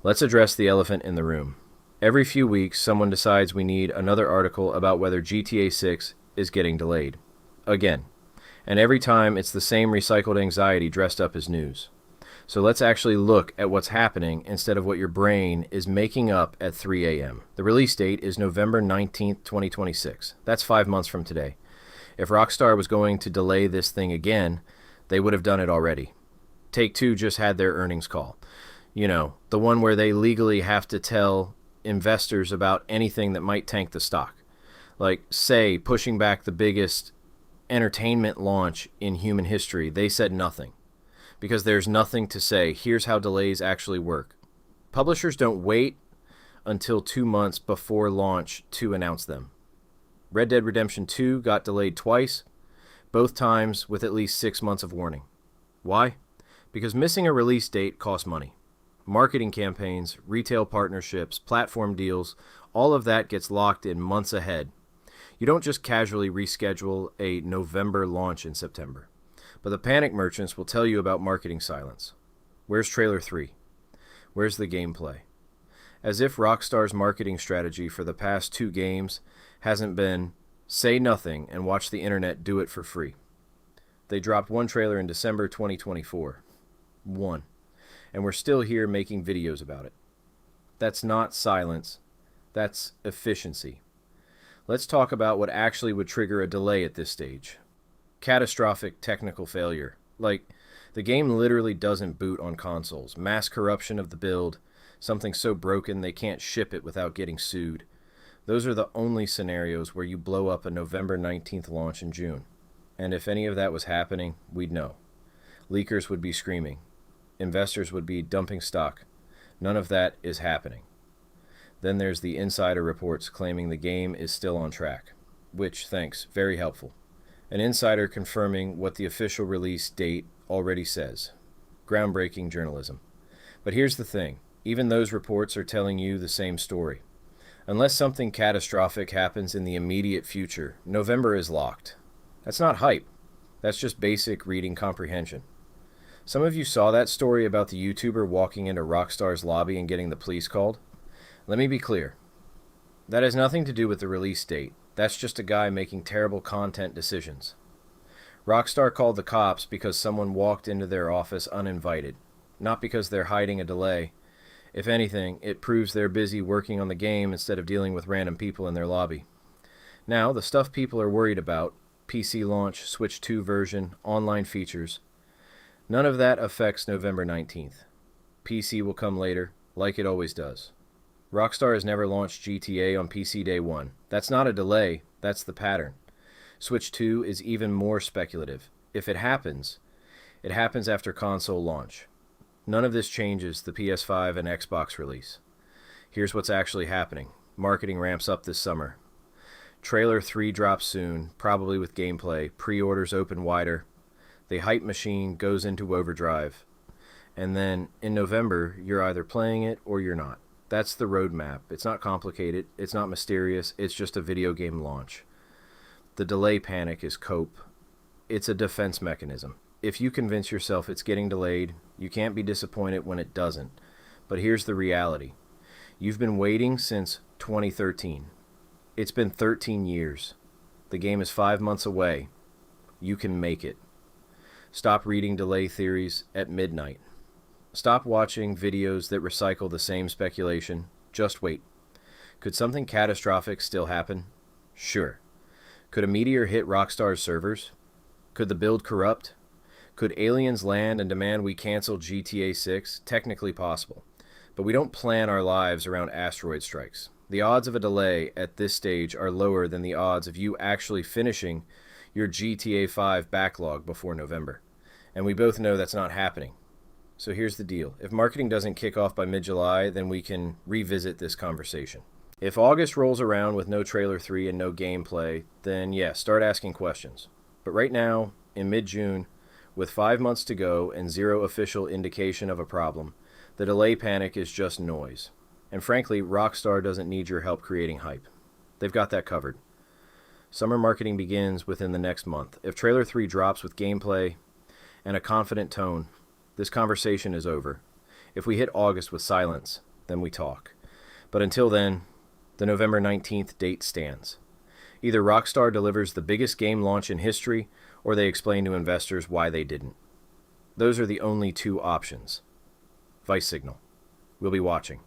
Let's address the elephant in the room. Every few weeks, someone decides we need another article about whether GTA 6 is getting delayed. Again. And every time, it's the same recycled anxiety dressed up as news. So let's actually look at what's happening instead of what your brain is making up at 3 a.m. The release date is November 19th, 2026. That's 5 months from today. If Rockstar was going to delay this thing again, they would have done it already. Take-Two just had their earnings call. You know, the one where they legally have to tell investors about anything that might tank the stock. Like, say, pushing back the biggest entertainment launch in human history. They said nothing. Because there's nothing to say. Here's how delays actually work. Publishers don't wait until 2 months before launch to announce them. Red Dead Redemption 2 got delayed twice, both times with at least 6 months of warning. Why? Because missing a release date costs money. Marketing campaigns, retail partnerships, platform deals, all of that gets locked in months ahead. You don't just casually reschedule a November launch in September. But the panic merchants will tell you about marketing silence. Where's Trailer 3? Where's the gameplay? As if Rockstar's marketing strategy for the past 2 games hasn't been say nothing and watch the internet do it for free. They dropped one trailer in December 2024. One. And we're still here making videos about it. That's not silence. That's efficiency. Let's talk about what actually would trigger a delay at this stage. Catastrophic technical failure. Like, the game literally doesn't boot on consoles. Mass corruption of the build. Something so broken they can't ship it without getting sued. Those are the only scenarios where you blow up a November 19th launch in June. And if any of that was happening, we'd know. Leakers would be screaming. Investors would be dumping stock. None of that is happening. Then there's the insider reports claiming the game is still on track. Which, thanks, very helpful. An insider confirming what the official release date already says. Groundbreaking journalism. But here's the thing. Even those reports are telling you the same story. Unless something catastrophic happens in the immediate future, November is locked. That's not hype. That's just basic reading comprehension. Some of you saw that story about the YouTuber walking into Rockstar's lobby and getting the police called. Let me be clear. That has nothing to do with the release date. That's just a guy making terrible content decisions. Rockstar called the cops because someone walked into their office uninvited, not because they're hiding a delay. If anything, it proves they're busy working on the game instead of dealing with random people in their lobby. Now, the stuff people are worried about, PC launch, Switch 2 version, online features, none of that affects November 19th. PC will come later, like it always does. Rockstar has never launched GTA on PC day 1. That's not a delay, that's the pattern. Switch 2 is even more speculative. If it happens after console launch. None of this changes the PS5 and Xbox release. Here's what's actually happening. Marketing ramps up this summer. Trailer 3 drops soon, probably with gameplay. Pre-orders open wider. The hype machine goes into overdrive. And then, in November, you're either playing it or you're not. That's the roadmap. It's not complicated. It's not mysterious. It's just a video game launch. The delay panic is cope. It's a defense mechanism. If you convince yourself it's getting delayed, you can't be disappointed when it doesn't. But here's the reality. You've been waiting since 2013. It's been 13 years. The game is 5 months away. You can make it. Stop reading delay theories at midnight. Stop watching videos that recycle the same speculation. Just wait. Could something catastrophic still happen? Sure. Could a meteor hit Rockstar's servers? Could the build corrupt? Could aliens land and demand we cancel GTA 6? Technically possible. But we don't plan our lives around asteroid strikes. The odds of a delay at this stage are lower than the odds of you actually finishing your GTA 5 backlog before November. And we both know that's not happening. So here's the deal. If marketing doesn't kick off by mid-July, then we can revisit this conversation. If August rolls around with no Trailer 3 and no gameplay, then yeah, start asking questions. But right now, in mid-June, with 5 months to go and zero official indication of a problem, the delay panic is just noise. And frankly, Rockstar doesn't need your help creating hype. They've got that covered. Summer marketing begins within the next month. If Trailer 3 drops with gameplay and a confident tone, this conversation is over. If we hit August with silence, then we talk. But until then, the November 19th date stands. Either Rockstar delivers the biggest game launch in history, or they explain to investors why they didn't. Those are the only two options. Vice Signal. We'll be watching.